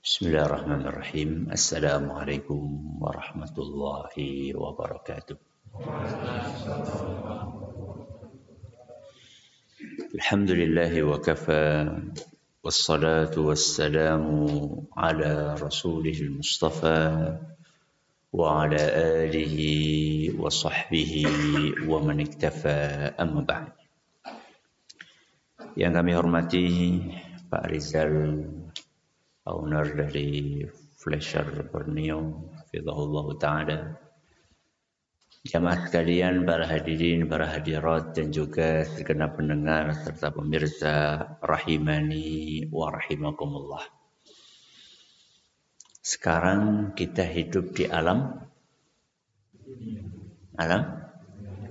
Bismillahirrahmanirrahim. Assalamualaikum warahmatullahi wabarakatuh. Alhamdulillahi wa kafa. Wassalatu wassalamu ala rasulihil mustafa wa ala alihi wa sahbihi wa man iktafa, amma ba'd. Yang kami hormati Pak Rizal, owner dari Flasher Borneo, hafizahullah ta'ala, jamaah sekalian, para hadirin, para hadirat, dan juga segenap pendengar serta pemirsa rahimani wa rahimakumullah. Sekarang kita hidup di alam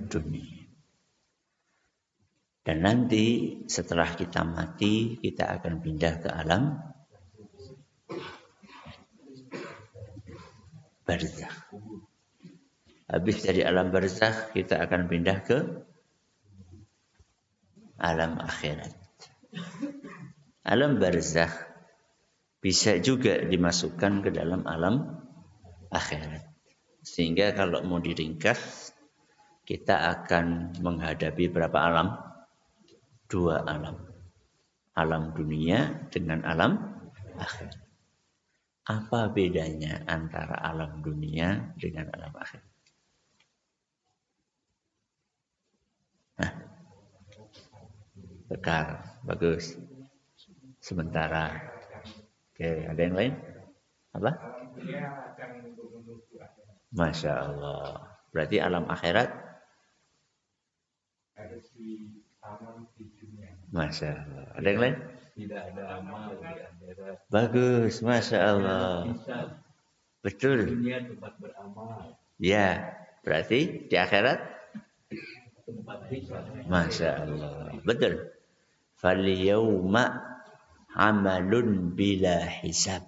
dunia. Dan nanti setelah kita mati, kita akan pindah ke alam barzakh. Habis dari alam barzakh, kita akan pindah ke alam akhirat. Alam barzakh bisa juga dimasukkan ke dalam alam akhirat. Sehingga kalau mau diringkas, kita akan menghadapi berapa alam? 2 alam. Alam dunia dengan alam akhirat. Apa bedanya antara alam dunia dengan alam akhirat? Bekar, bagus. Sementara. Oke, ada yang lain? Apa? Masya Allah. Berarti alam akhirat? Masya Allah. Ada yang lain? Tidak ada amal di akhirat. Bagus, Masya Allah. Betul. Dunia tempat beramal. Ya, berarti di akhirat? Tempat hisab. Masya Allah. Betul. Fal-yawma amalun bila hisab.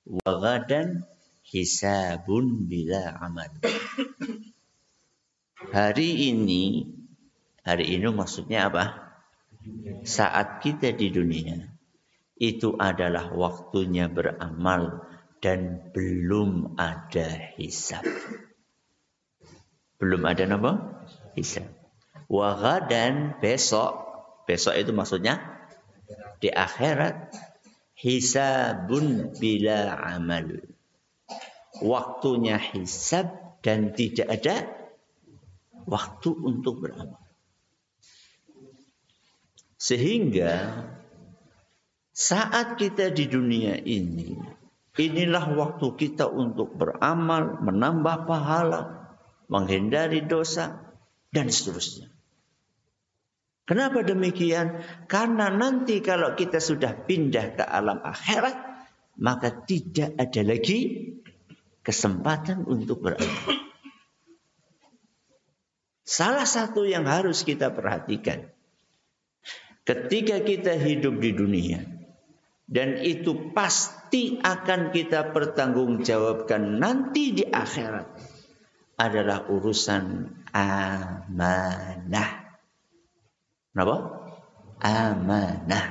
Wa ghadan hisabun bila amal. Hari ini maksudnya apa? Saat kita di dunia, itu adalah waktunya beramal dan belum ada hisab. Belum ada apa? Hisab. Wa ghadan, besok itu maksudnya di akhirat, hisabun bila amal. Waktunya hisab dan tidak ada waktu untuk beramal. Sehingga saat kita di dunia ini, inilah waktu kita untuk beramal, menambah pahala, menghindari dosa, dan seterusnya. Kenapa demikian? Karena nanti kalau kita sudah pindah ke alam akhirat, maka tidak ada lagi kesempatan untuk beramal. Salah satu yang harus kita perhatikan, ketika kita hidup di dunia, dan itu pasti akan kita pertanggungjawabkan nanti di akhirat, adalah urusan amanah. Kenapa? Amanah.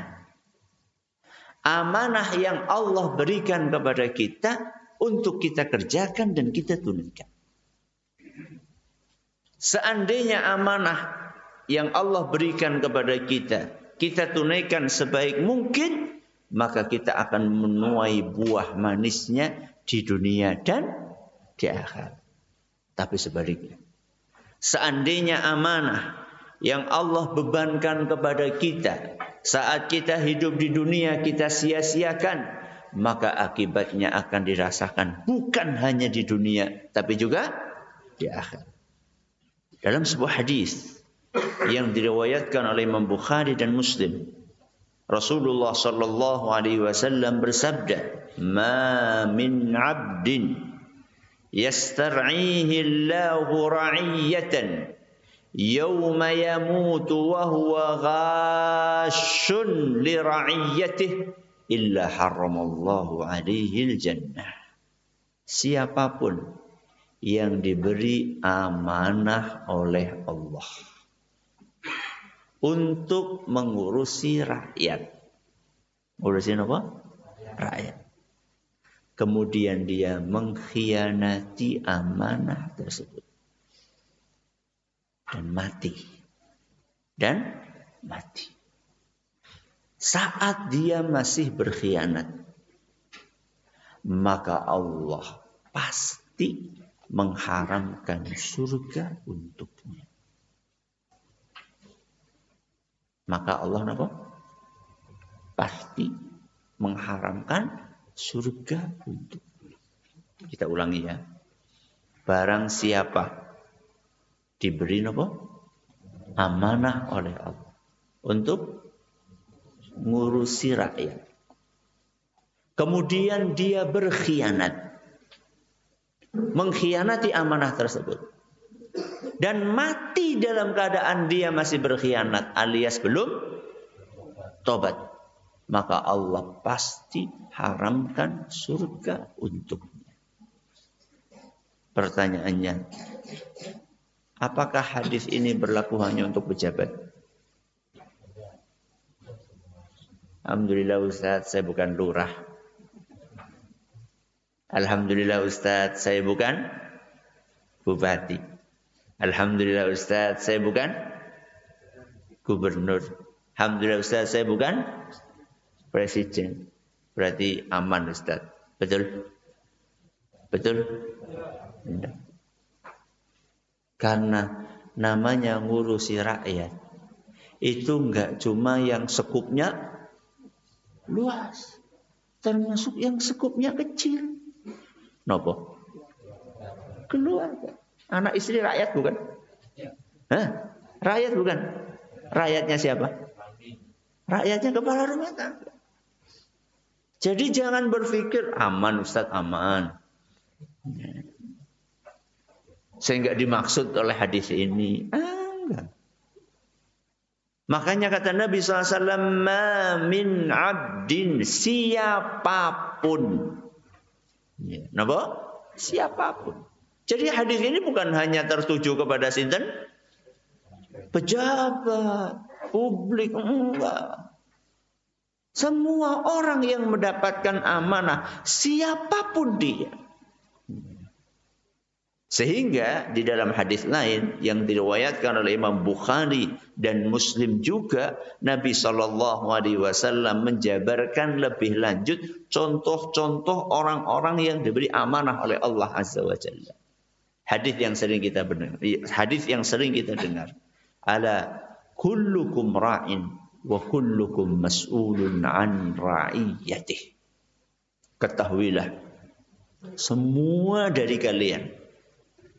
Amanah yang Allah berikan kepada kita untuk kita kerjakan dan kita tunaikan. Seandainya amanah yang Allah berikan kepada kita tunaikan sebaik mungkin, maka kita akan menuai buah manisnya di dunia dan di akhirat. Tapi sebaliknya, seandainya amanah yang Allah bebankan kepada kita saat kita hidup di dunia kita sia-siakan, maka akibatnya akan dirasakan bukan hanya di dunia, tapi juga di akhirat. Dalam sebuah hadis yang diriwayatkan oleh Imam Bukhari dan Muslim, Rasulullah sallallahu alaihi wasallam bersabda, "Ma min 'abdin yastar'ihi Allahu ra'iyatan yawma yamutu wa huwa ghashun li ra'iyatihi illa harramallahu alaihi al-jannah." Siapapun yang diberi amanah oleh Allah untuk mengurusi rakyat. Ngurusin apa? Rakyat. kemudian dia mengkhianati amanah tersebut dan mati. Saat dia masih berkhianat, maka Allah pasti mengharamkan surga untuknya. Maka Allah pasti mengharamkan surga untuknya. Kita ulangi ya. Barang siapa diberi amanah oleh Allah untuk ngurusi rakyat, kemudian dia berkhianat, mengkhianati amanah tersebut, dan mati dalam keadaan dia masih berkhianat alias belum tobat, maka Allah pasti haramkan surga untuknya. Pertanyaannya, apakah hadis ini berlaku hanya untuk pejabat? Alhamdulillah Ustaz, saya bukan lurah. Alhamdulillah Ustaz, saya bukan bupati. Alhamdulillah Ustaz, saya bukan gubernur. Alhamdulillah Ustaz, saya bukan presiden. Berarti aman Ustaz. Betul? Betul? Tidak. Karena namanya ngurusi rakyat itu enggak cuma yang sekupnya luas, termasuk yang sekupnya kecil. Nopo? Keluarga. Anak istri rakyat bukan? Hah? Rakyat bukan? Rakyatnya siapa? Rakyatnya kepala rumah tangga. Jadi jangan berpikir aman Ustaz, aman. Saya enggak dimaksud oleh hadis ini. Enggak. Makanya kata Nabi SAW, ma min abdin, siapapun. Kenapa? Siapapun. Jadi hadis ini bukan hanya tertuju kepada sinten? Pejabat, publik, enggak. Semua orang yang mendapatkan amanah, siapapun dia. Sehingga di dalam hadis lain yang diriwayatkan oleh Imam Bukhari dan Muslim juga, Nabi SAW menjabarkan lebih lanjut contoh-contoh orang-orang yang diberi amanah oleh Allah Azza wa Jalla. Hadis yang sering kita dengar. Ala kullukum ra'in wa kullukum mas'ulun an ra'iyatih. Ketahuilah, semua dari kalian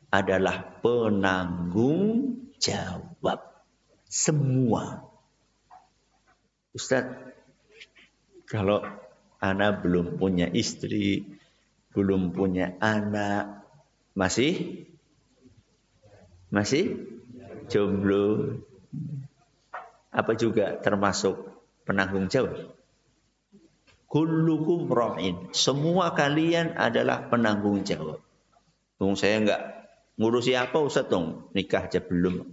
adalah penanggung jawab. Semua. Ustaz, kalau ana belum punya istri, belum punya anak, masih jomblo, apa juga termasuk penanggung jawab? Kullukum ra'in. Semua kalian adalah penanggung jawab. Saya enggak ngurusi apa Ustaz dong? Nikah aja belum.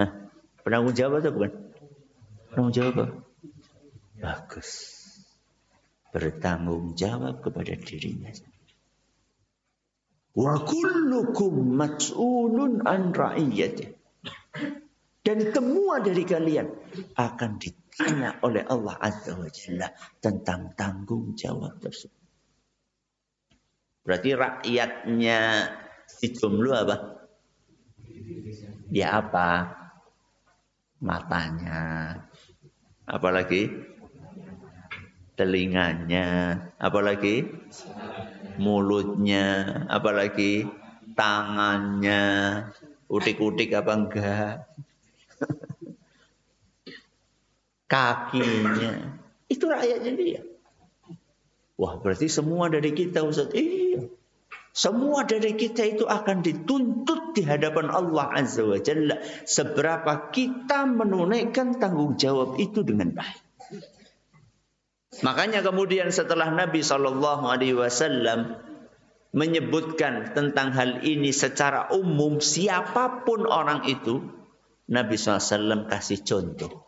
Hah? Penanggung jawab atau bukan? Penanggung jawab apa? Bagus. Bertanggung jawab kepada dirinya. Wa kullukum mas'ulun an ra'iyatih. Dan semua dari kalian akan ditanya oleh Allah Azza wa Jalla tentang tanggung jawab tersebut. Berarti rakyatnya si jomblo apa? Ya apa? Matanya. Apalagi? Telinganya. Apalagi? Mulutnya. Apalagi? Tangannya. Utik-utik apa enggak? Kakinya. Itu rakyatnya dia. Wah, berarti semua dari kita Ustaz. Iya. Semua dari kita itu akan dituntut di hadapan Allah Azza wa Jalla. Seberapa kita menunaikan tanggung jawab itu dengan baik. Makanya kemudian setelah Nabi SAW menyebutkan tentang hal ini secara umum, siapapun orang itu, Nabi SAW kasih contoh.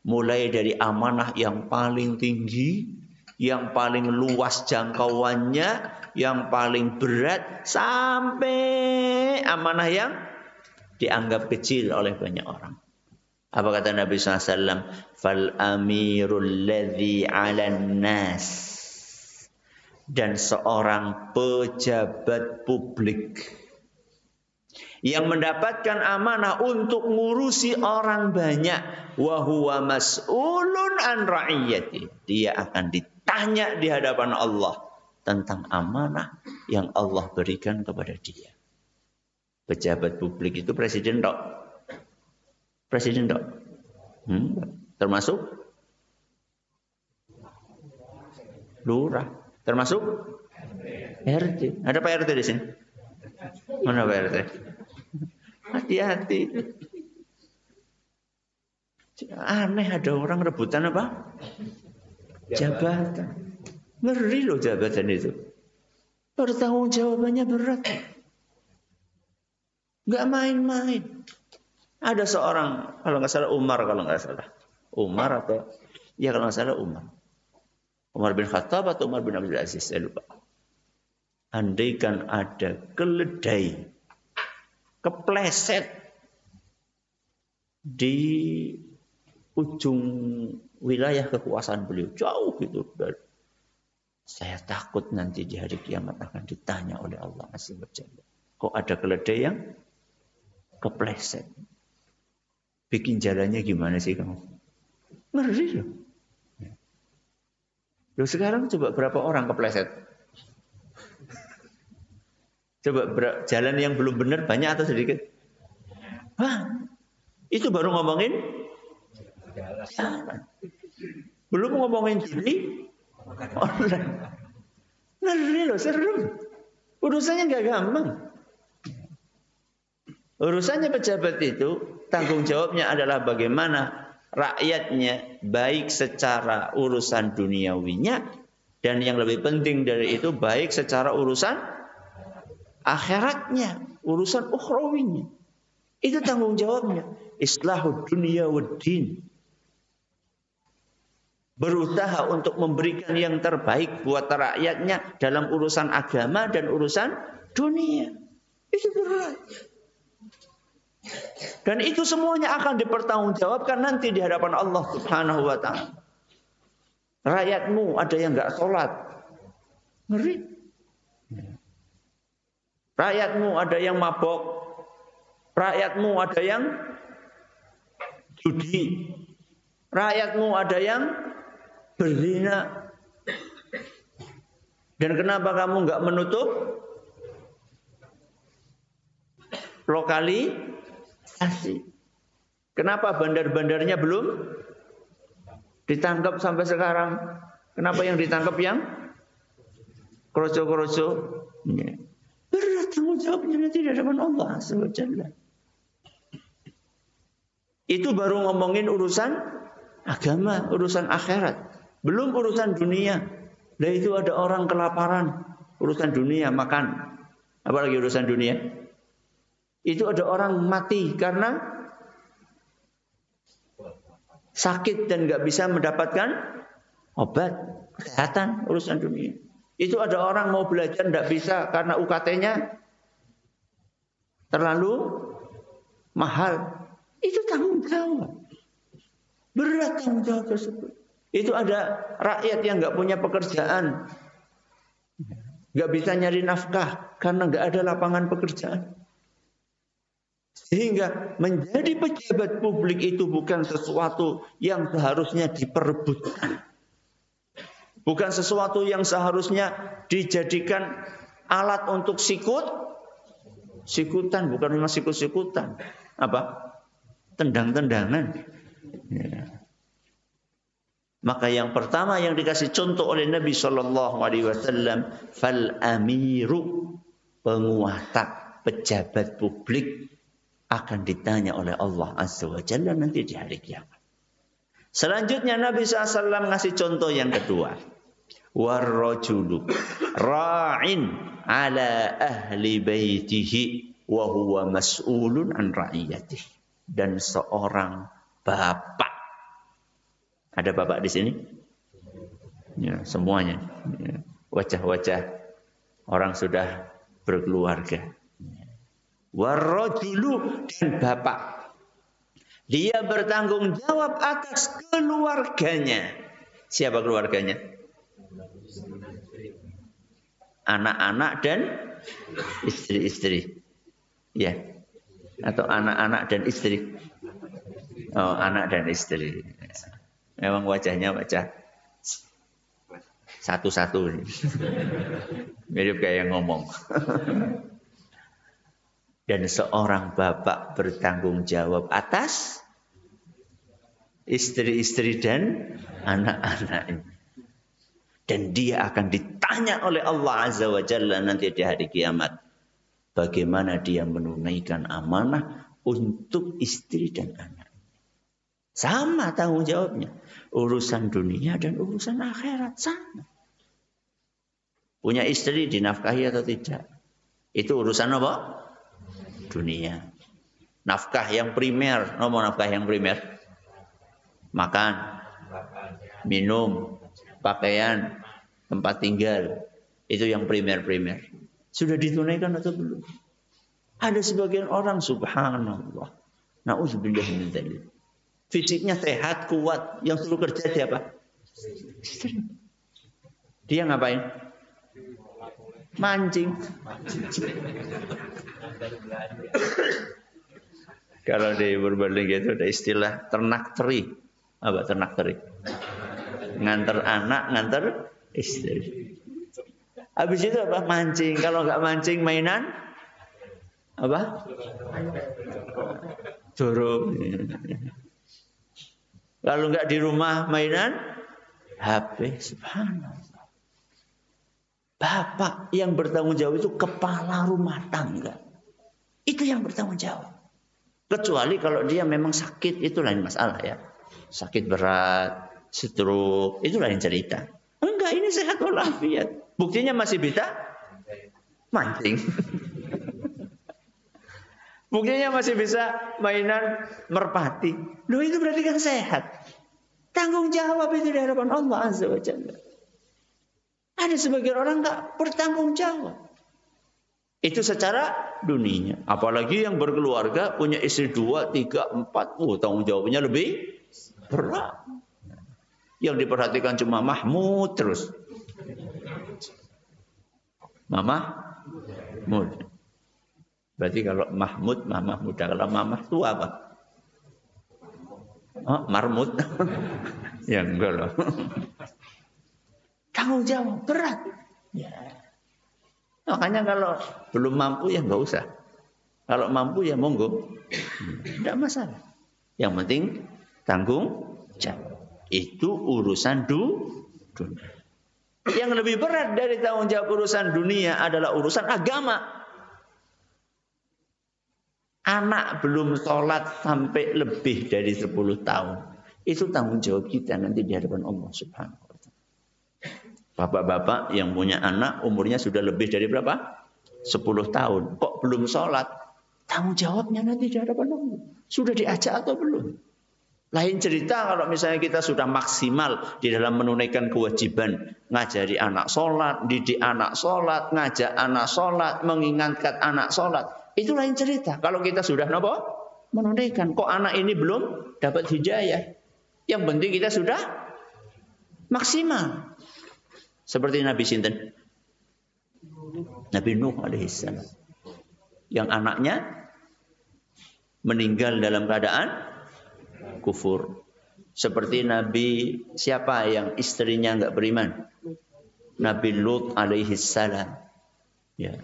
Mulai dari amanah yang paling tinggi yang paling luas jangkauannya, yang paling berat, sampai amanah yang dianggap kecil oleh banyak orang. Apa kata Nabi SAW? Fal amirul ladzi 'alan nas. Dan seorang pejabat publik yang mendapatkan amanah untuk ngurusi orang banyak, wa huwa mas'ulun an ra'iyati. Dia akan ditanya di hadapan Allah tentang amanah yang Allah berikan kepada dia. Pejabat publik itu presiden tok. Presiden tok. Termasuk lurah, termasuk RT. Ada Pak RT di sini? Mana Pak RT? Hati-hati. Aneh ada orang rebutan apa? Jabatan. Ngeri loh jabatan itu. Pertanggung jawabannya berat. Nggak main-main. Ada seorang, kalau nggak salah Umar, Umar atau ya kalau nggak salah Umar bin Khattab atau Umar bin Abdul Aziz, saya lupa. Andaikan ada keledai kepleset di ujung wilayah kekuasaan beliau, jauh gitu. Saya takut nanti di hari kiamat akan ditanya oleh Allah Azza wa Jalla. Kok ada keledai yang kepleset? Bikin jalannya gimana sih kamu? Ngeri loh. Loh sekarang coba berapa orang kepleset? Coba jalan yang belum benar banyak atau sedikit? Wah, itu baru ngomongin jalan. Belum ngomongin judi online. Ngeri loh, serem. Urusannya nggak gampang. Urusannya pejabat itu, tanggung jawabnya adalah bagaimana rakyatnya baik secara urusan duniawinya, dan yang lebih penting dari itu baik secara urusan akhiratnya, urusan ukhrawinya. Itu tanggung jawabnya. Islahud dunia wad din. Berusaha untuk memberikan yang terbaik buat rakyatnya dalam urusan agama dan urusan dunia. Itu berat. Dan itu semuanya akan dipertanggungjawabkan nanti di hadapan Allah Subhanahu wa ta'ala. Rakyatmu ada yang enggak sholat. Ngeri. Rakyatmu ada yang mabok. Rakyatmu ada yang judi. Rakyatmu ada yang berzina. Dan kenapa kamu enggak menutup lokalisasi? Kenapa bandar-bandarnya belum ditangkap sampai sekarang? Kenapa yang ditangkap yang kroco-kroco? Berat tanggung jawabnya nanti di hadapan Allah Subhanahu wa Ta'ala. Itu baru ngomongin urusan agama, urusan akhirat. Belum urusan dunia. Lah itu ada orang kelaparan, urusan dunia makan. Apalagi urusan dunia? Itu ada orang mati karena sakit dan nggak bisa mendapatkan obat kesehatan, urusan dunia. Itu ada orang mau belajar nggak bisa karena UKT-nya terlalu mahal. Itu tanggung jawab. Berat tanggung jawab tersebut. Itu ada rakyat yang nggak punya pekerjaan, nggak bisa nyari nafkah karena nggak ada lapangan pekerjaan. Sehingga menjadi pejabat publik itu bukan sesuatu yang seharusnya diperebutkan. Bukan sesuatu yang seharusnya dijadikan alat untuk sikutan, bukan memang sikut-sikutan. Apa? Tendang-tendangan. Ya. Maka yang pertama yang dikasih contoh oleh Nabi SAW, fal amiru, penguasa, pejabat publik, akan ditanya oleh Allah Azza wa Jalla nanti di hari kiamat. Selanjutnya Nabi SAW ngasih contoh yang kedua. Warrajulu ra'in ala ahli baitihi wa huwa mas'ulun an ra'iyatihi. Dan seorang bapak. Ada bapak di sini? Ya, semuanya. Ya. Wajah-wajah orang sudah berkeluarga. Warrajulu, dan bapak. Dia bertanggung jawab atas keluarganya. Siapa keluarganya? Anak-anak dan istri-istri. Ya. Atau anak-anak dan istri. Oh, anak dan istri. Memang wajahnya wajah satu-satu. Mirip kayak ngomong. Dan seorang bapak bertanggung jawab atas istri-istri dan anak-anak. Dan dia akan ditanya oleh Allah Azza wa Jalla nanti di hari kiamat. Bagaimana dia menunaikan amanah untuk istri dan anak. Sama tanggung jawabnya. Urusan dunia dan urusan akhirat sama. Punya istri dinafkahi atau tidak? Itu urusan apa? Dunia. Nafkah yang primer. Nomor nafkah yang primer. Makan. Minum. Pakaian. Tempat tinggal. Itu yang primer-primer. Sudah ditunaikan atau belum? Ada sebagian orang subhanallah. Na'udzubillah min dzalik. Fisiknya sehat, kuat. Yang suruh kerja dia apa? Istri. Dia ngapain? Mancing. Kalau di Purbalingga itu ada istilah ternak teri. Apa ternak teri? Nganter anak, nganter istri. Habis itu apa? Mancing. Kalau nggak mancing mainan apa? Dorong. Kalau nggak di rumah mainan HP. Subhanallah. Bapak yang bertanggung jawab itu kepala rumah tangga. Itu yang bertanggung jawab. Kecuali kalau dia memang sakit, itu lain masalah ya. Sakit berat, stroke, itu lain cerita. Enggak, ini sehat walafiat. Buktinya masih bisa mancing. Buktinya masih bisa mainan merpati. Loh, itu berarti kan sehat. Tanggung jawab itu di hadapan Allah Azza wa Jalla. Ada sebagian orang enggak bertanggung jawab. Itu secara dunia. Apalagi yang berkeluarga, punya istri 2, 3, 4. Tanggung jawabnya lebih berat. Yang diperhatikan cuma Mahmud terus. Mahmud. Berarti kalau Mahmud, Mamah muda. Kalau Mamah tua apa? Oh, Marmut. Ya enggak loh. Tanggung jawab berat. Ya. Makanya kalau belum mampu ya enggak usah. Kalau mampu ya monggo. Enggak masalah. Yang penting tanggung jawab. Itu urusan dunia. Yang lebih berat dari tanggung jawab urusan dunia adalah urusan agama. Anak belum sholat sampai lebih dari 10 tahun. Itu tanggung jawab kita nanti di hadapan Allah Subhanahu wa ta'ala. Bapak-bapak yang punya anak umurnya sudah lebih dari berapa? 10 tahun. Kok belum sholat? Tanggung jawabnya nanti di hadapan Allah. Sudah diajak atau belum? Lain cerita kalau misalnya kita sudah maksimal di dalam menunaikan kewajiban. Ngajari anak sholat, didik anak sholat, ngajak anak sholat, mengingatkan anak sholat. Itu lain cerita. Kalau kita sudah menunaikan. Kok anak ini belum dapat hidayah? Yang penting kita sudah maksimal. Seperti Nabi Sinten. Nabi Nuh alaihissalam. Yang anaknya meninggal dalam keadaan kufur. Seperti Nabi siapa yang istrinya enggak beriman? Nabi Lut alaihissalam. Ya.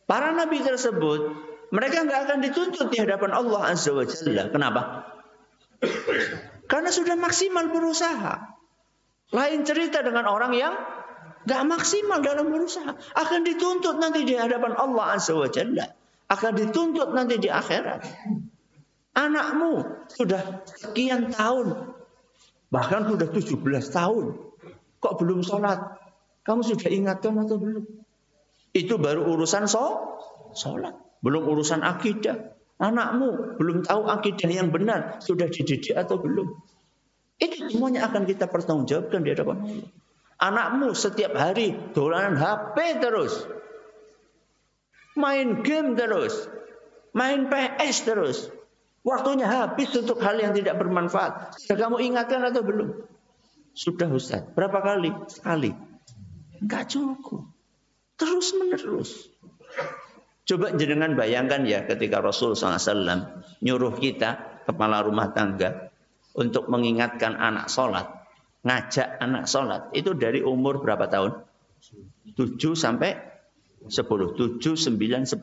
Para nabi tersebut, mereka enggak akan dituntut di hadapan Allah Azza wa Jalla. Kenapa? Karena sudah maksimal berusaha. Lain cerita dengan orang yang enggak maksimal dalam berusaha. Akan dituntut nanti di hadapan Allah Azza wa Jalla. Akan dituntut nanti di akhirat. Anakmu sudah sekian tahun, bahkan sudah 17 tahun, kok belum sholat? Kamu sudah ingatkan atau belum? Itu baru urusan sholat, belum urusan akidah. Anakmu belum tahu akidah yang benar, sudah dididik atau belum? Itu semuanya akan kita pertanggungjawabkan di hadapan Allah. Anakmu setiap hari dolanan HP terus. Main game terus. Main PS terus. Waktunya habis untuk hal yang tidak bermanfaat. Sudah kamu ingatkan atau belum? Sudah Ustaz. Berapa kali? Sekali. Enggak cukup. Terus menerus. Coba jenengan bayangkan ya ketika Rasul SAW nyuruh kita, kepala rumah tangga, untuk mengingatkan anak sholat. Ngajak anak sholat. Itu dari umur berapa tahun? 7 sampai 10. 7, 9, 10.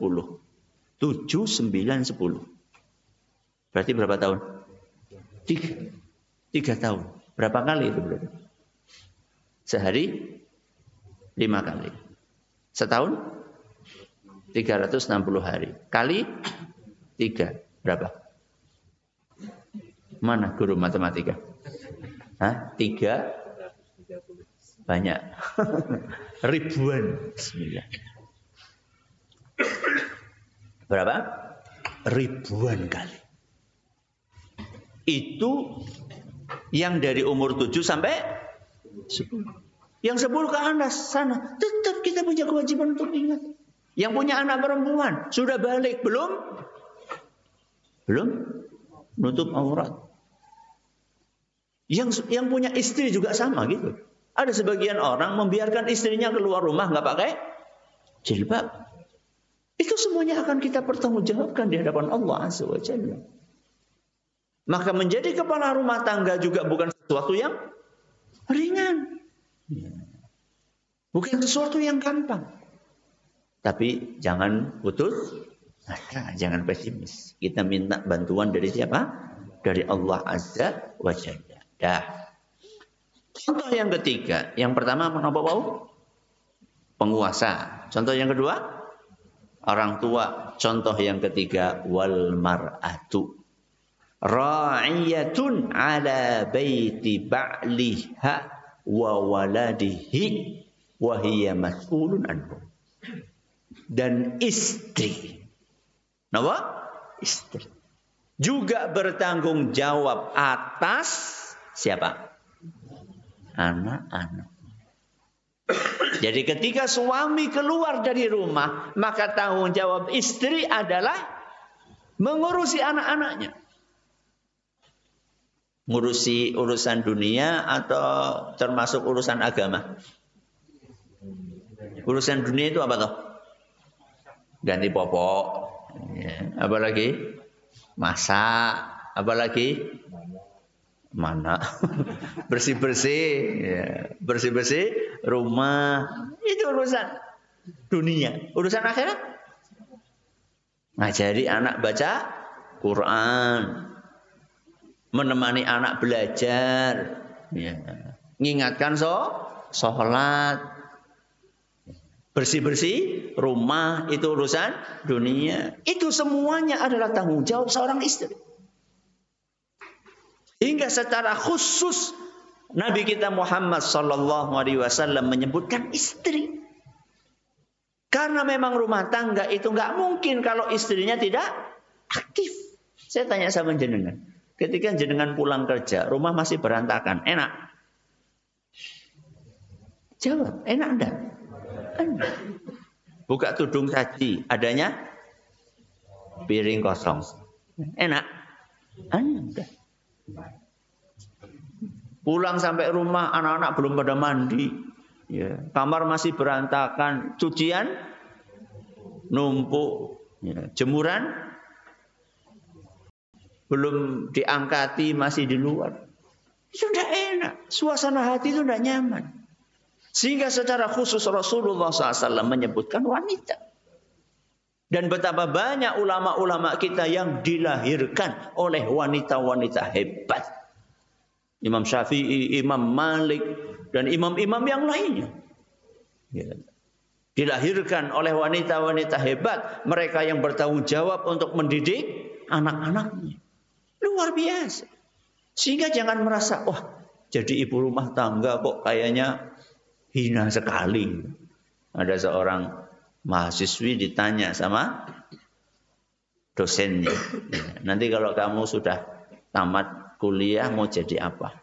7, 9, 10. Berarti berapa tahun? 3 tahun. Berapa kali itu berarti? Sehari 5 kali. Setahun 360 hari. Kali 3. Berapa? Mana guru matematika? 3? Banyak. Ribuan. Bismillah. Berapa? Ribuan kali. Itu yang dari umur 7 sampai 10. Yang 10 ke atas sana, tetap kita punya kewajiban untuk ingat. Yang punya anak perempuan, sudah balik belum? Belum? Nutup aurat. Yang punya istri juga sama gitu. Ada sebagian orang membiarkan istrinya keluar rumah nggak pakai jilbab. Itu semuanya akan kita pertanggungjawabkan di hadapan Allah Azza wa Jalla. Maka menjadi kepala rumah tangga juga bukan sesuatu yang ringan. Bukan sesuatu yang gampang. Tapi jangan putus asa, jangan pesimis. Kita minta bantuan dari siapa? Dari Allah Azza wa Jalla. Dah. Contoh yang ketiga. Yang pertama apa Pak? Penguasa. Contoh yang kedua? Orang tua. Contoh yang ketiga, wal mar'atu ra'iyatun ala baiti ba'liha wa waladihi wa hiya mas'ulun anhu. Dan istri. Kenapa? Istri. Juga bertanggung jawab atas siapa? Anak-anak. Jadi ketika suami keluar dari rumah, maka tanggung jawab istri adalah mengurusi anak-anaknya. Ngurusi urusan dunia atau termasuk urusan agama? Urusan dunia itu apa toh? Ganti popok, ya. Apalagi masak, apalagi mana bersih-bersih, ya. Bersih-bersih rumah, itu urusan dunia. Urusan akhirat, ngajari anak baca Quran, menemani anak belajar, ya. Ngingatkan sholat, bersih-bersih rumah, itu urusan dunia. Itu semuanya adalah tanggung jawab seorang istri. Hingga secara khusus Nabi kita Muhammad sallallahu alaihi wasallam menyebutkan istri. Karena memang rumah tangga itu nggak mungkin kalau istrinya tidak aktif. Saya tanya sama jenengan, ketika jenengan pulang kerja, rumah masih berantakan, enak? Jawab, enak enggak? Enak. Buka tudung saji, adanya piring kosong. Enak? Enggak. Pulang sampai rumah, anak-anak belum pada mandi, ya. Kamar masih berantakan, cucian numpuk, ya. Jemuran belum diangkati, masih di luar. Sudah enak, suasana hati itu tidak nyaman. Sehingga secara khusus Rasulullah SAW menyebutkan wanita. Dan betapa banyak ulama-ulama kita yang dilahirkan oleh wanita-wanita hebat. Imam Syafi'i, Imam Malik, dan imam-imam yang lainnya. Ya. Dilahirkan oleh wanita-wanita hebat. Mereka yang bertanggung jawab untuk mendidik anak-anaknya. Luar biasa. Sehingga jangan merasa, wah jadi ibu rumah tangga kok kayaknya hina sekali. Ada seorang mahasiswi ditanya sama dosennya. Ya, nanti kalau kamu sudah tamat kuliah mau jadi apa?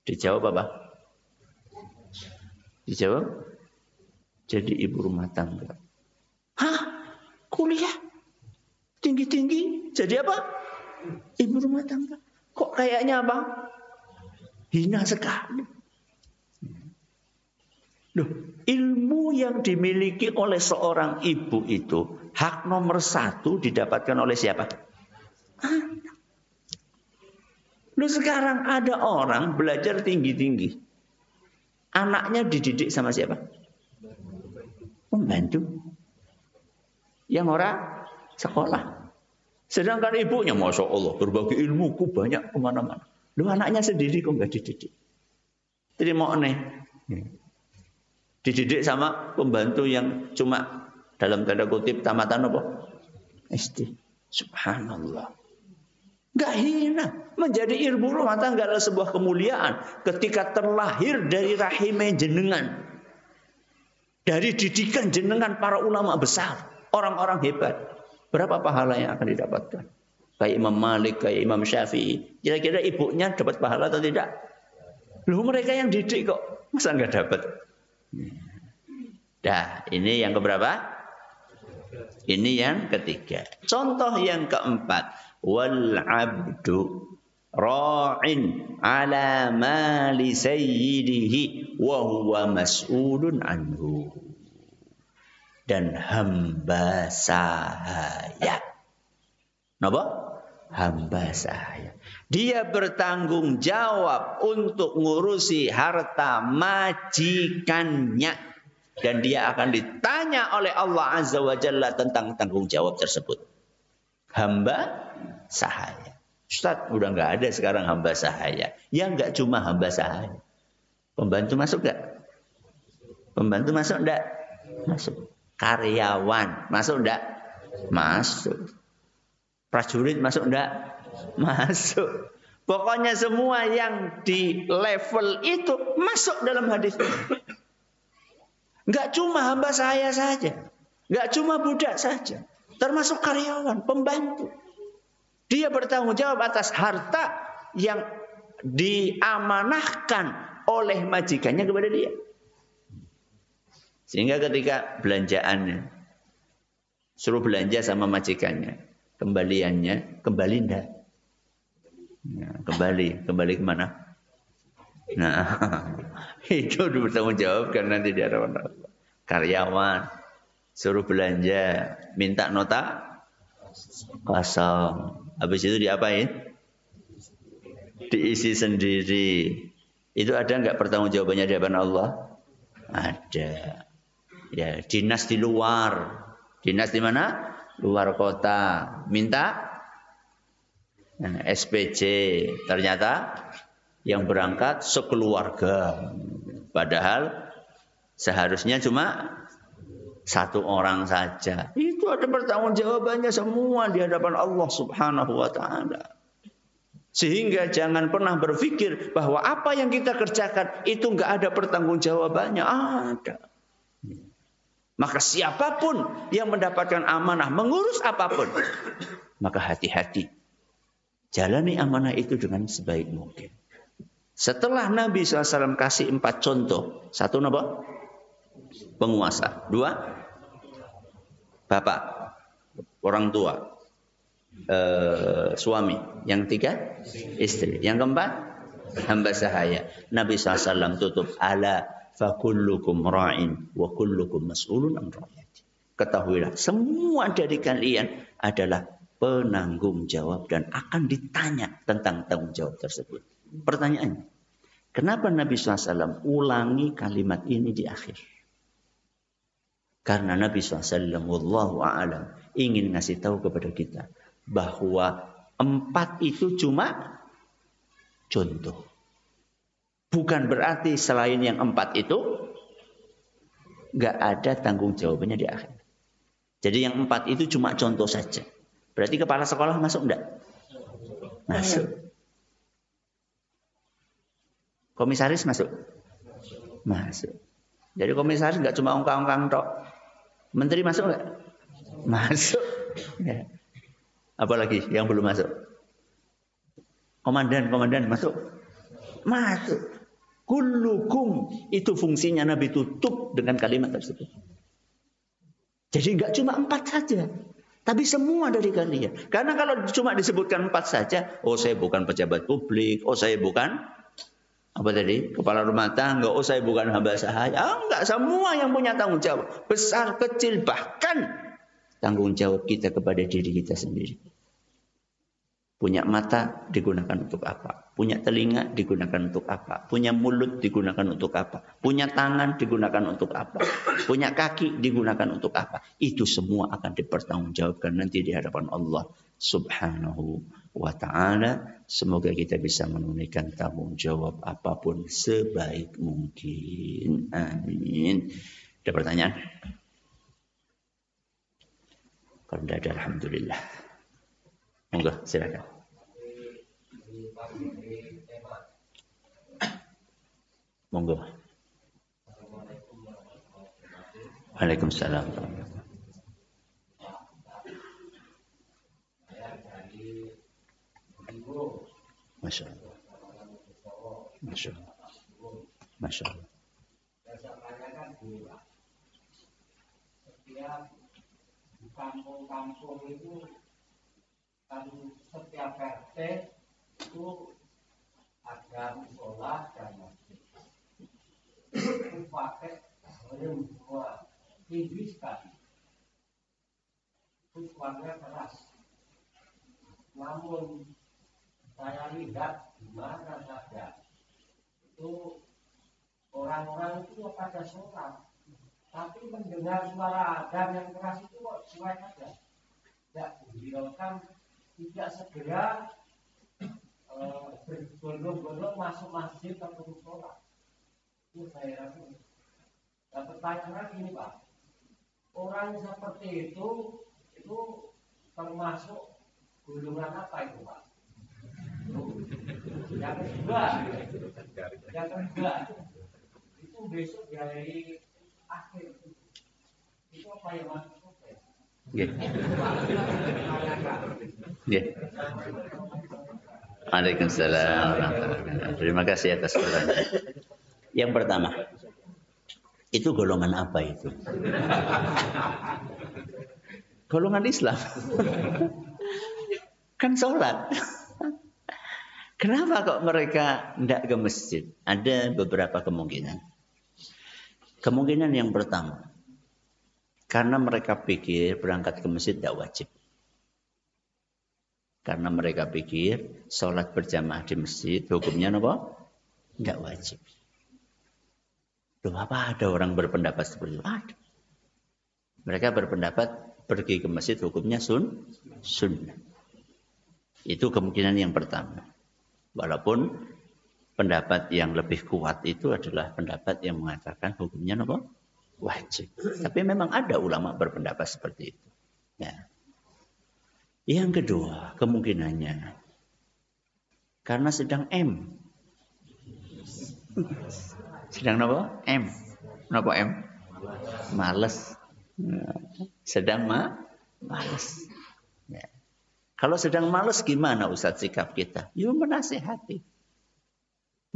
Dijawab apa? Dijawab, jadi ibu rumah tangga. Hah? Kuliah? Tinggi-tinggi? Jadi apa? Ibu rumah tangga. Kok kayaknya apa? Hina sekali. Loh, ilmu yang dimiliki oleh seorang ibu itu hak nomor 1 didapatkan oleh siapa? Anak. Loh, sekarang ada orang belajar tinggi-tinggi. Anaknya dididik sama siapa? Pembantu. Yang orang sekolah. Sedangkan ibunya, Masya Allah, berbagi ilmuku banyak kemana-mana. Loh, anaknya sendiri kok nggak dididik? Terima aneh. Dididik sama pembantu yang cuma dalam tanda kutip tamatan apa? SD. Subhanallah. Nggak hina. Menjadi ibu rumah tangga adalah sebuah kemuliaan. Ketika terlahir dari rahim jenengan. Dari didikan jenengan para ulama besar. Orang-orang hebat. Berapa pahala yang akan didapatkan? Kayak Imam Malik, kayak Imam Syafi'i. Kira-kira ibunya dapat pahala atau tidak? Loh, mereka yang didik kok. Masa nggak dapat? Dah, ini yang keberapa? Ini yang ketiga. Contoh yang keempat. Wal abdu ra'in ala mali sayyidihi wa huwa mas'ulun anhu. Dan hamba sahaya. Napa? Hamba sahaya. Dia bertanggung jawab untuk ngurusi harta majikannya. Dan dia akan ditanya oleh Allah Azza wa Jalla tentang tanggung jawab tersebut. Hamba sahaya. Ustaz, udah nggak ada sekarang hamba sahaya. Ya nggak cuma hamba sahaya. Pembantu masuk nggak? Pembantu masuk nggak? Masuk. Karyawan masuk nggak? Masuk. Prajurit masuk nggak? Masuk. Pokoknya semua yang di level itu masuk dalam hadis. Enggak cuma hamba saya saja. Enggak cuma budak saja. Termasuk karyawan, pembantu. Dia bertanggung jawab atas harta yang diamanahkan oleh majikannya kepada dia. Sehingga ketika belanjaannya, suruh belanja sama majikannya. Kembaliannya, kembali enggak? Nah, kembali kemana? Nah, itu bertanggung jawab karena nanti di hadapan Allah. Karyawan suruh belanja, minta nota kosong. Habis itu diapain? Diisi sendiri. Itu ada enggak pertanggung jawabannya di hadapan Allah? Ada. Ya, dinas di luar. Dinas di mana? Luar kota. Minta SPJ. Ternyata yang berangkat sekeluarga. Padahal seharusnya cuma satu orang saja. Itu ada pertanggungjawabannya semua di hadapan Allah Subhanahu wa taala. Sehingga jangan pernah berpikir bahwa apa yang kita kerjakan itu enggak ada pertanggungjawabannya. Ada. Maka siapapun yang mendapatkan amanah mengurus apapun, maka hati-hati. Jalani amanah itu dengan sebaik mungkin. Setelah Nabi SAW kasih 4 contoh. 1 apa? Penguasa. 2, bapak, orang tua, suami. Yang 3, istri. Yang keempat, hamba sahaya. Nabi SAW tutup. Ala fakullukum ra'in wa kullukum mas'ulun an ra'yati. Ketahuilah, semua dari kalian adalah penanggung jawab dan akan ditanya tentang tanggung jawab tersebut. Pertanyaannya, kenapa Nabi SAW ulangi kalimat ini di akhir? Karena Nabi SAW, wallahu a'lam, ingin ngasih tahu kepada kita bahwa 4 itu cuma contoh. Bukan berarti selain yang 4 itu nggak ada tanggung jawabannya di akhir. Jadi yang 4 itu cuma contoh saja. Berarti kepala sekolah masuk enggak? Masuk. Komisaris masuk? Masuk. Jadi komisaris nggak cuma ongkang-ongkang tok. Menteri masuk enggak? Masuk. Ya. Apalagi yang belum masuk? Komandan masuk? Masuk. Kullukum, itu fungsinya Nabi tutup dengan kalimat tersebut. Jadi enggak cuma 4 saja, tapi semua dari kalian. Karena kalau cuma disebutkan 4 saja, oh saya bukan pejabat publik, oh saya bukan apa tadi, kepala rumah tangga, oh saya bukan hamba sahaya. Enggak, semua yang punya tanggung jawab, besar kecil, bahkan tanggung jawab kita kepada diri kita sendiri. Punya mata digunakan untuk apa? Punya telinga digunakan untuk apa? Punya mulut digunakan untuk apa? Punya tangan digunakan untuk apa? Punya kaki digunakan untuk apa? Itu semua akan dipertanggungjawabkan nanti di hadapan Allah Subhanahu wa ta'ala. Semoga kita bisa menunaikan tanggung jawab apapun sebaik mungkin. Amin. Ada pertanyaan? Kalau tidak ada, alhamdulillah. Monggo, silakan. Monggo. Waalaikumsalam. Masya Allah. Masya Allah. Masya Allah. Setiap di kampung-kampung itu kan setiap RT itu ada musola dan masjid. Itu pakai semua tinggi sekali. Itu suaranya keras. Namun saya lihat di mana saja itu orang-orang itu pada sholat, tapi mendengar suara adzan yang keras itu kok cuek aja. Tidak dihiraukan, tidak segera berbondong-bondong masuk masjid atau sholat. Itu saya rasa. Dan pertanyaan ini Pak, orang seperti itu termasuk golongan apa itu Pak? Yang kedua, itu besok dari akhir itu apa yang maksudnya? Waalaikumsalam. Terima kasih atas pertanyaan. Yang pertama, itu golongan apa itu? Golongan Islam. Kan sholat. Kenapa kok mereka tidak ke masjid? Ada beberapa kemungkinan. Kemungkinan yang pertama, karena mereka pikir berangkat ke masjid tidak wajib. Karena mereka pikir sholat berjamaah di masjid hukumnya apa? Tidak wajib. Loh, apa ada orang berpendapat seperti itu? Ada. Mereka berpendapat pergi ke masjid hukumnya sunnah. Itu kemungkinan yang pertama. Walaupun pendapat yang lebih kuat itu adalah pendapat yang mengatakan hukumnya apa? Wajib. Tapi memang ada ulama berpendapat seperti itu. Ya. Yang kedua, kemungkinannya karena sedang M. Sedang apa? M. Kenapa M? Males. Sedang males. Ya. Kalau sedang males gimana Ustaz sikap kita? Ya menasihati.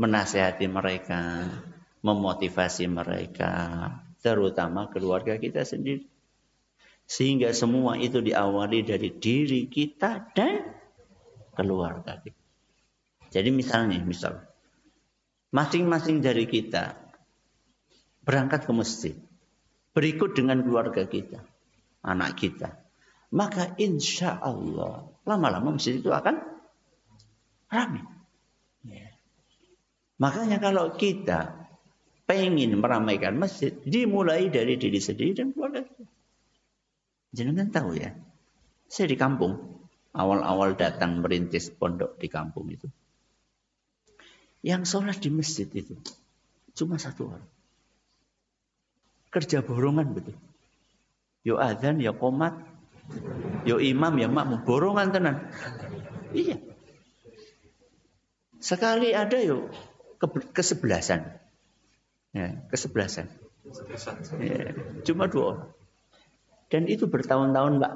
Menasihati mereka, memotivasi mereka, terutama keluarga kita sendiri. Sehingga semua itu diawali dari diri kita dan keluarga kita. Jadi misal masing-masing dari kita berangkat ke masjid, berikut dengan keluarga kita, anak kita. Maka insya Allah lama-lama masjid itu akan ramai. Ya. Makanya kalau kita pengen meramaikan masjid, dimulai dari diri sendiri dan keluarga kita. Jangan tahu ya, saya di kampung, awal-awal datang merintis pondok di kampung itu. Yang sholat di masjid itu cuma satu orang. Kerja borongan betul. Yo adzan, yo qomat, yo imam, yo makmum, borongan tenan. Iya. Sekali ada yo kesebelasan. Ya, kesebelasan. Ya, cuma 2 orang. Dan itu bertahun-tahun, Pak.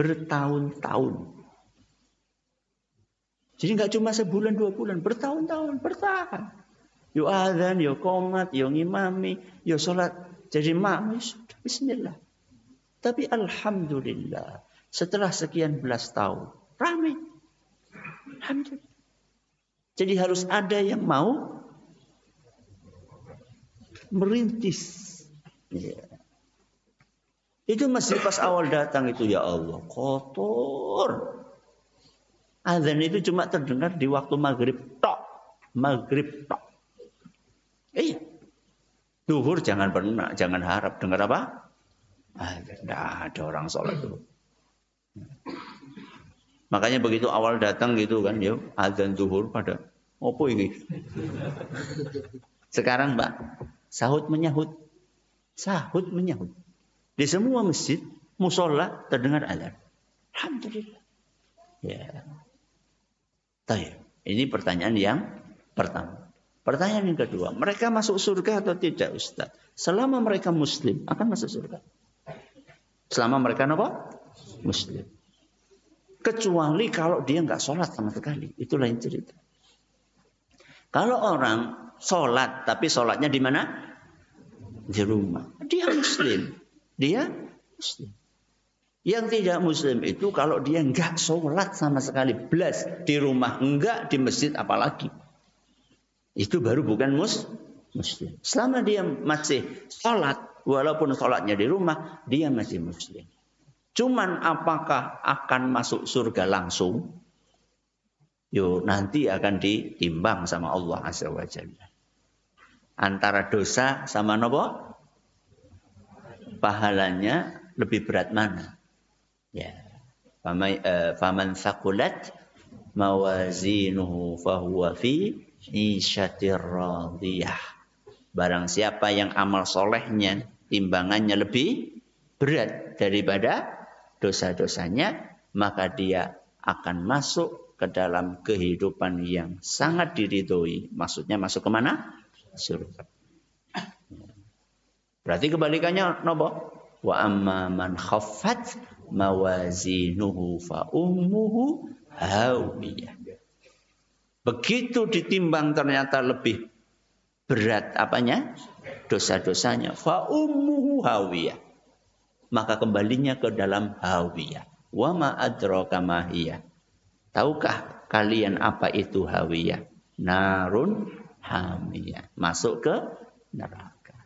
Bertahun-tahun. Jadi nggak cuma sebulan, 2 bulan, bertahun-tahun, bertahan. Yo adzan, yo qomat, yo ngimami, yo salat jadi makmum, sudah bismillah. Tapi alhamdulillah, setelah sekian belas tahun, ramai. Alhamdulillah. Jadi harus ada yang mau merintis. Ya. Itu masjid pas awal datang itu, ya Allah, kotor. Azan itu cuma terdengar di waktu maghrib tok. Maghrib tok. Iya. Duhur jangan pernah, jangan harap dengar apa? Tidak ada orang sholat itu. Makanya begitu awal datang gitu kan, ya azan duhur pada opo ini. Sekarang Mbak, sahut menyahut. Sahut menyahut. Di semua masjid, musola terdengar azan. Alhamdulillah. Ya. Tayyib. Ini pertanyaan yang pertama. Pertanyaan yang kedua, mereka masuk surga atau tidak Ustaz? Selama mereka muslim, akan masuk surga. Selama mereka apa? Muslim. Kecuali kalau dia nggak sholat sama sekali. Itu lain cerita. Kalau orang sholat, tapi sholatnya di mana? Di rumah. Dia muslim. Dia muslim. Yang tidak muslim itu kalau dia nggak sholat sama sekali. Belas di rumah, enggak di masjid apalagi. Itu baru bukan muslim. Selama dia masih sholat, walaupun sholatnya di rumah, dia masih muslim. Cuman apakah akan masuk surga langsung? Yo, nanti akan ditimbang sama Allah Azza wa Jalla. Antara dosa sama nopo? Pahalanya lebih berat mana? Ya. Faman thaqulat mawazinuhu fahuwa fi isyatir radiyah. Barang siapa yang amal solehnya timbangannya lebih berat daripada dosa-dosanya, maka dia akan masuk ke dalam kehidupan yang sangat diridhoi. Maksudnya masuk ke mana? Surga. Berarti kebalikannya nopo? Wa amma man khaffat mawazinuhu fa ummuhu hawiyah. Begitu ditimbang ternyata lebih berat apanya? Dosa-dosanya. Fa ummuhu hawiyah. Maka kembalinya ke dalam hawiyah. Wa ma adraka ma hiya. Tahukah kalian apa itu hawiyah? Narun hamiyah. Masuk ke neraka.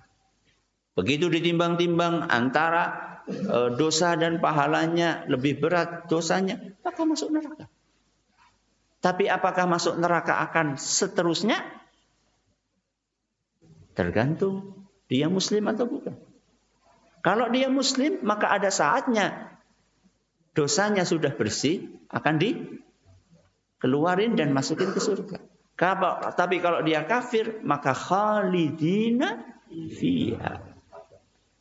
Begitu ditimbang-timbang antara dosa dan pahalanya lebih berat dosanya, maka masuk neraka. Tapi apakah masuk neraka akan seterusnya? Tergantung dia muslim atau bukan. Kalau dia muslim, maka ada saatnya dosanya sudah bersih, akan dikeluarin dan masukin ke surga. Tapi kalau dia kafir, maka khalidina fiha.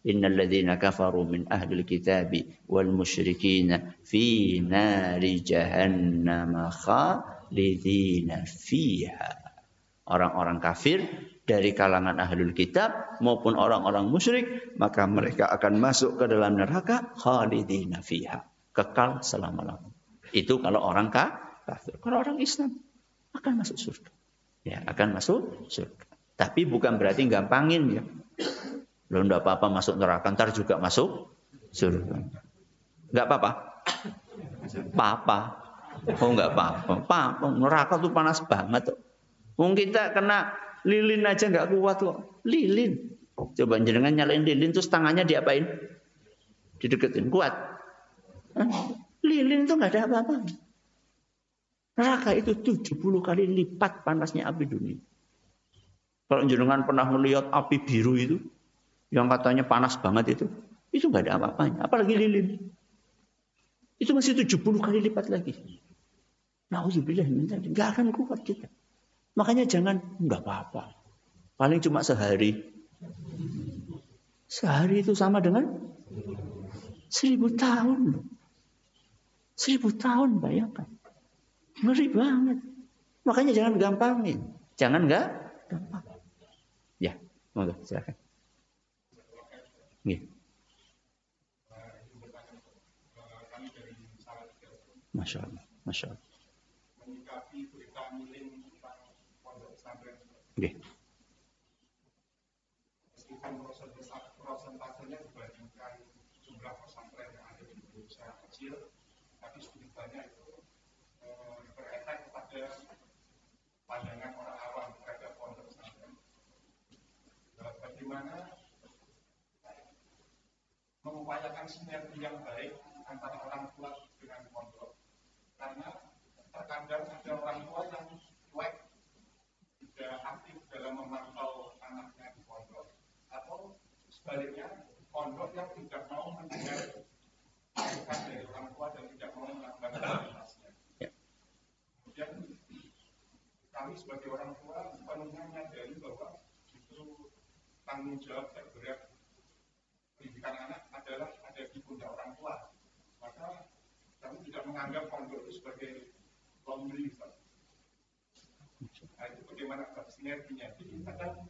Innal ladzina kafaru min ahlil kitabi wal musyrikina fi nari jahannam khalidina fiha. Orang-orang kafir dari kalangan ahlul kitab maupun orang-orang musyrik, maka mereka akan masuk ke dalam neraka khalidina fiha, kekal selama-lamanya. Itu kalau orang kafir. Kalau orang Islam akan masuk surga. Ya, akan masuk surga. Tapi bukan berarti gampangin ya. Lo enggak apa-apa masuk neraka, ntar juga masuk surga. Enggak apa-apa? Apa-apa. Oh enggak apa-apa. Neraka tuh panas banget tuh. Mungkin kita kena lilin aja enggak kuat kok. Lilin. Coba jenengan nyalain lilin terus tangannya diapain? Dideketin. Kuat. Lilin itu enggak ada apa-apa. Neraka itu 70 kali lipat panasnya api dunia. Kalau jenengan pernah melihat api biru itu, yang katanya panas banget itu nggak ada apa-apanya. Apalagi lilin. Itu masih 70 kali lipat lagi. Nauzubillah min dzalik. Nggak akan kuat kita. Makanya jangan, nggak apa-apa. Paling cuma sehari. Sehari itu sama dengan 1000 tahun. 1000 tahun, bayangkan. Ngeri banget. Makanya jangan gampangin. Jangan nggak gampang. Ya, monggo silakan. Nggih. Masya Allah, Masya Allah. Nggih. meskipun prosentasenya dibandingkan jumlah pesantren yang ada di Indonesia kecil, tapi setidaknya itu berefek pada pandangan orang awam terhadap pondok pesantren. Bagaimana mengupayakan sinergi yang baik antara orang tua dengan pondok, karena terkadang ada orang tua yang cuek, tidak aktif dalam memantau anaknya di pondok, atau sebaliknya pondok yang tidak mau mendengar masukan dari orang tua dan tidak mau melakukan aktivitasnya. Kemudian kami sebagai orang tua sepenuhnya menyadari bahwa justru tanggung jawab terberat pendidikan anak adalah ada di pundak orang tua. Maka kami tidak menganggap pondok itu sebagai pemberi. Nah, itu bagaimana sinerginya. Jadi kadang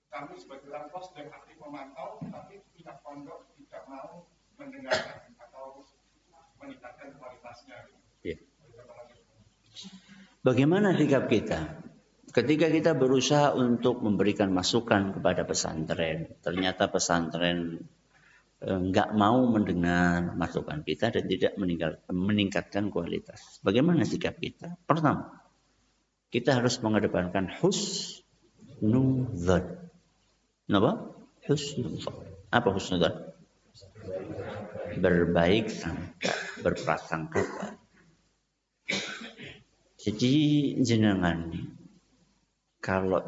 kami sebagai orang tua sedang aktif memantau, tapi pihak pondok tidak mau mendengarkan atau meningkatkan kualitasnya. Ya. Bagaimana sikap kita? Ketika kita berusaha untuk memberikan masukan kepada pesantren, ternyata pesantren nggak mau mendengar masukan kita dan tidak meningkatkan kualitas. Bagaimana sikap kita? Pertama, kita harus mengedepankan husnudzon. Apa? Husnudzon. Apa husnudzon? Berbaik sangka, berprasangka baik. Jadi jenengan kalau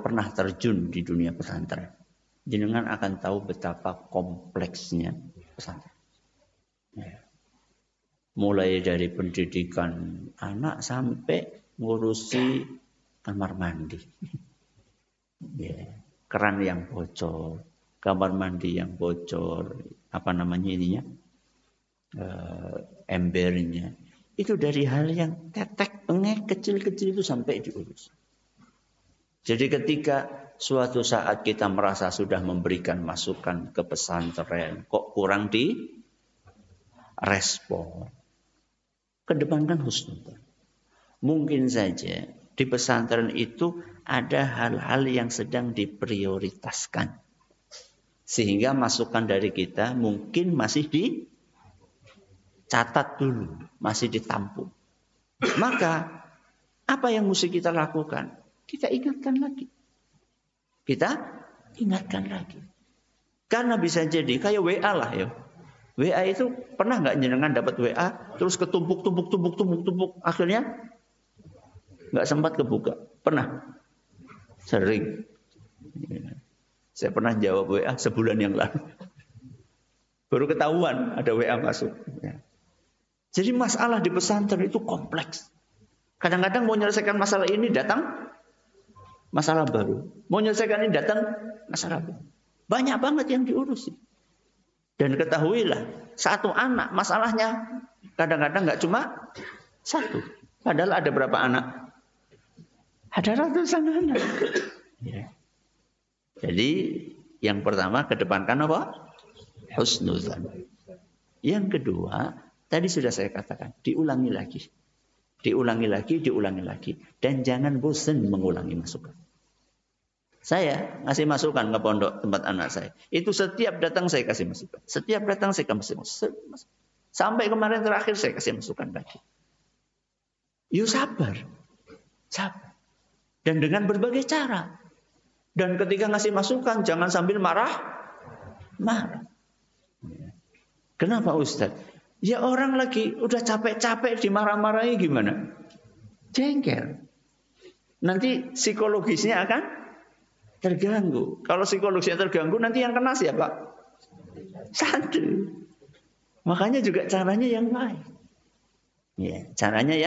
pernah terjun di dunia pesantren, jenengan akan tahu betapa kompleksnya pesantren. Ya. Mulai dari pendidikan anak sampai ngurusi kamar mandi. Ya. Keran yang bocor, kamar mandi yang bocor, embernya. Itu dari hal yang tetek, pengek, kecil-kecil itu sampai diurus. Jadi ketika suatu saat kita merasa sudah memberikan masukan ke pesantren, kok kurang direspon, kedepankan husnudzon. Mungkin saja di pesantren itu ada hal-hal yang sedang diprioritaskan. Sehingga masukan dari kita mungkin masih dicatat dulu, masih ditampung. Maka apa yang mesti kita lakukan? Kita ingatkan lagi. Karena bisa jadi kayak WA lah ya. WA itu pernah nggak jenengan dapat WA terus ketumpuk, akhirnya nggak sempat kebuka. Pernah? Sering. Saya pernah jawab WA sebulan yang lalu. Baru ketahuan ada WA masuk. Jadi masalah di pesantren itu kompleks. Kadang-kadang mau menyelesaikan masalah ini datang masalah baru. Mau menyelesaikan ini datang masalah baru. Banyak banget yang diurus. Dan ketahuilah, satu anak masalahnya kadang-kadang nggak cuma satu. Padahal ada berapa anak? Ada ratusan anak. Ya. Jadi yang pertama kedepankan apa? Husnudzan. Yang kedua, tadi sudah saya katakan, diulangi lagi. Dan jangan bosan mengulangi masukan. Saya ngasih masukan ke pondok tempat anak saya. Itu setiap datang saya kasih masukan. Sampai kemarin terakhir saya kasih masukan lagi. Yuk sabar. Dan dengan berbagai cara. Dan ketika ngasih masukan, jangan sambil marah. Kenapa Ustaz? Ya orang lagi udah capek-capek dimarah-marahi gimana? Jengkel. Nanti psikologisnya akan terganggu. Kalau psikologisnya terganggu, nanti yang kena siapa? Satu. Makanya juga caranya yang baik. Ya, caranya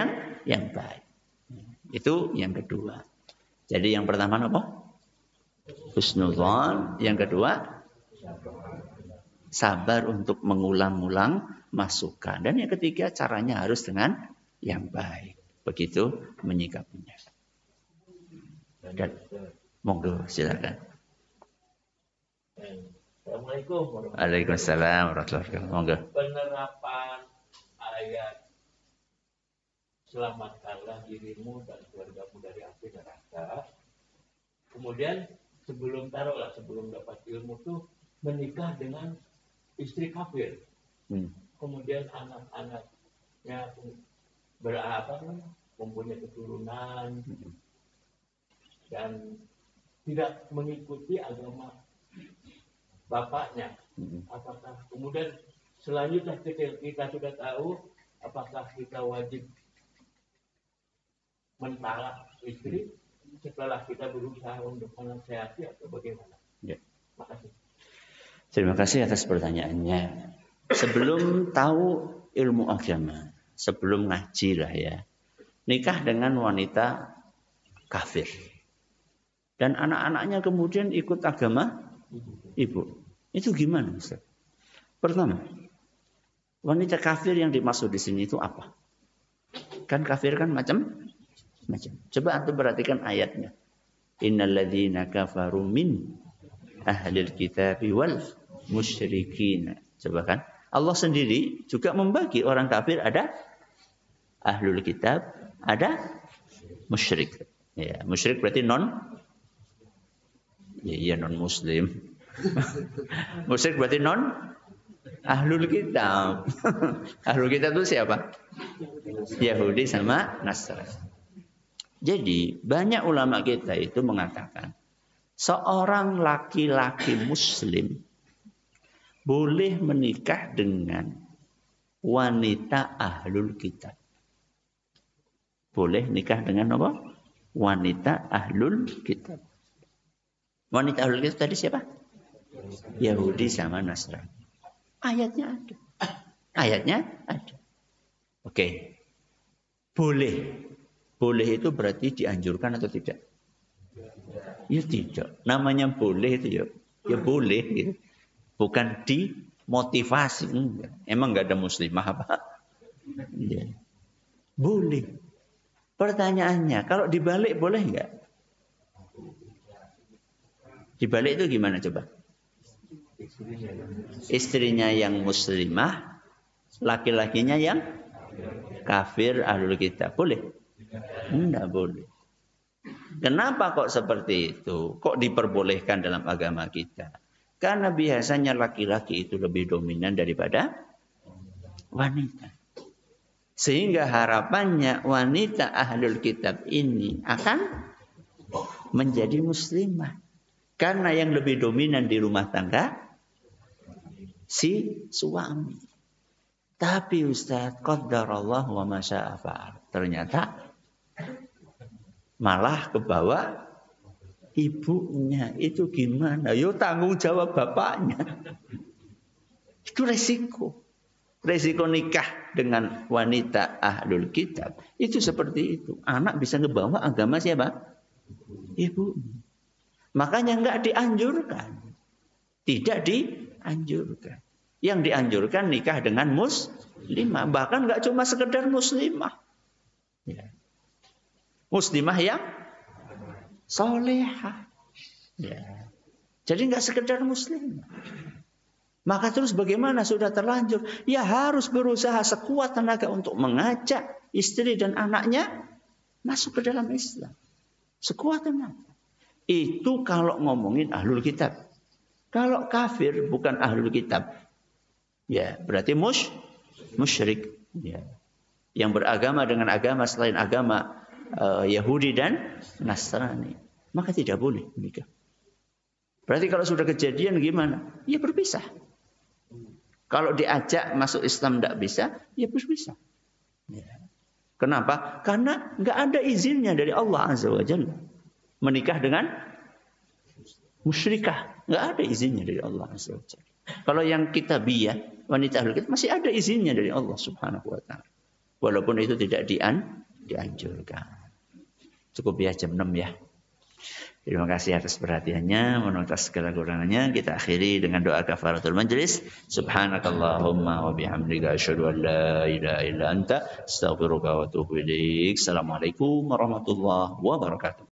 yang baik. Itu yang kedua. Jadi yang pertama apa? Husnudzon. Yang kedua, sabar untuk mengulang-ulang masukan. Dan yang ketiga, caranya harus dengan yang baik. Begitu menyikapinya. Dan monggo silakan. Assalamualaikum. Waalaikumsalam warahmatullahi wabarakatuh. Monggo. Penerapan ayat selamatkanlah dirimu dan keluargamu dari api neraka. Kemudian sebelum dapat ilmu tuh menikah dengan istri kafir. Kemudian anak-anaknya mempunyai keturunan dan tidak mengikuti agama bapaknya. Apakah kemudian selanjutnya kita sudah tahu apakah kita wajib mentalak istri setelah kita berusaha untuk menasihati atau bagaimana? Ya. Makasih. Terima kasih atas pertanyaannya. Sebelum tahu ilmu agama, sebelum ngaji lah ya, nikah dengan wanita kafir. Dan anak-anaknya kemudian ikut agama ibu. Itu gimana, Ustaz? Pertama, wanita kafir yang dimaksud di sini itu apa? Kan kafir kan macam-macam. Coba antum perhatikan ayatnya. Innal ladzina kafaru min ahlil kitabi wal musyrikin. Coba kan? Allah sendiri juga membagi orang kafir, ada ahlul kitab, ada musyrik. Ya, musyrik berarti non muslim. Musyrik berarti non ahlul kitab. Ahlul kitab itu siapa? Yahudi sama Nasrani. Jadi banyak ulama kita itu mengatakan seorang laki-laki muslim boleh menikah dengan wanita ahlul kitab. Boleh nikah dengan apa? Wanita ahlul kitab. Wanita ahlul kitab tadi siapa? Yahudi sama Nasrani. Ayatnya ada. Ayatnya ada. Oke. Boleh. Boleh itu berarti dianjurkan atau tidak? Ya tidak. Namanya boleh itu ya boleh gitu. Bukan dimotivasi. Enggak. Emang enggak ada muslimah apa? Ya. Boleh. Pertanyaannya, kalau dibalik boleh enggak? Dibalik itu gimana coba? Istrinya yang muslimah, laki-lakinya yang kafir ahlul kitab. Boleh? Enggak boleh. Kenapa kok seperti itu? Kok diperbolehkan dalam agama kita? Karena biasanya laki-laki itu lebih dominan daripada wanita. Sehingga harapannya wanita ahlul kitab ini akan menjadi muslimah. Karena yang lebih dominan di rumah tangga si suami. Tapi Ustaz, qadarallah wa ma syaa fa'al. Ternyata malah ke bawah ibunya. Itu gimana? Yo tanggung jawab bapaknya. Itu resiko. Resiko nikah dengan wanita ahlul kitab. Itu seperti itu. Anak bisa ngebawa agama siapa? Ibu. Makanya enggak dianjurkan. Tidak dianjurkan. Yang dianjurkan nikah dengan muslimah. Bahkan enggak cuma sekedar muslimah. Ya. Muslimah yang solehah. Ya. Jadi enggak sekedar muslimah. Maka terus bagaimana sudah terlanjur? Ya harus berusaha sekuat tenaga untuk mengajak istri dan anaknya masuk ke dalam Islam. Sekuat tenaga. Itu kalau ngomongin ahlul kitab. Kalau kafir bukan ahlul kitab. Ya berarti musyrik. Ya. Yang beragama dengan agama selain agama Yahudi dan Nasrani. Maka tidak boleh menikah. Berarti kalau sudah kejadian gimana? Ya berpisah. Kalau diajak masuk Islam tidak bisa, ya berpisah. Ya. Kenapa? Karena nggak ada izinnya dari Allah Azza wa Jalla menikah dengan musyrikah. Nggak ada izinnya dari Allah Azza wa Jalla. Kalau yang kitabiyah, wanita ahlul kitab masih ada izinnya dari Allah Subhanahu wa Ta'ala. Walaupun itu tidak dianjurkan. Cukup ya jam 6 ya. Terima kasih atas perhatiannya. Mohon atas segala kurangannya. Kita akhiri dengan doa kafaratul majlis. Subhanakallahumma wa bihamdika asyhadu an la ilaha illa anta astaghfiruka wa atubu ilaik. Assalamualaikum warahmatullahi wabarakatuh.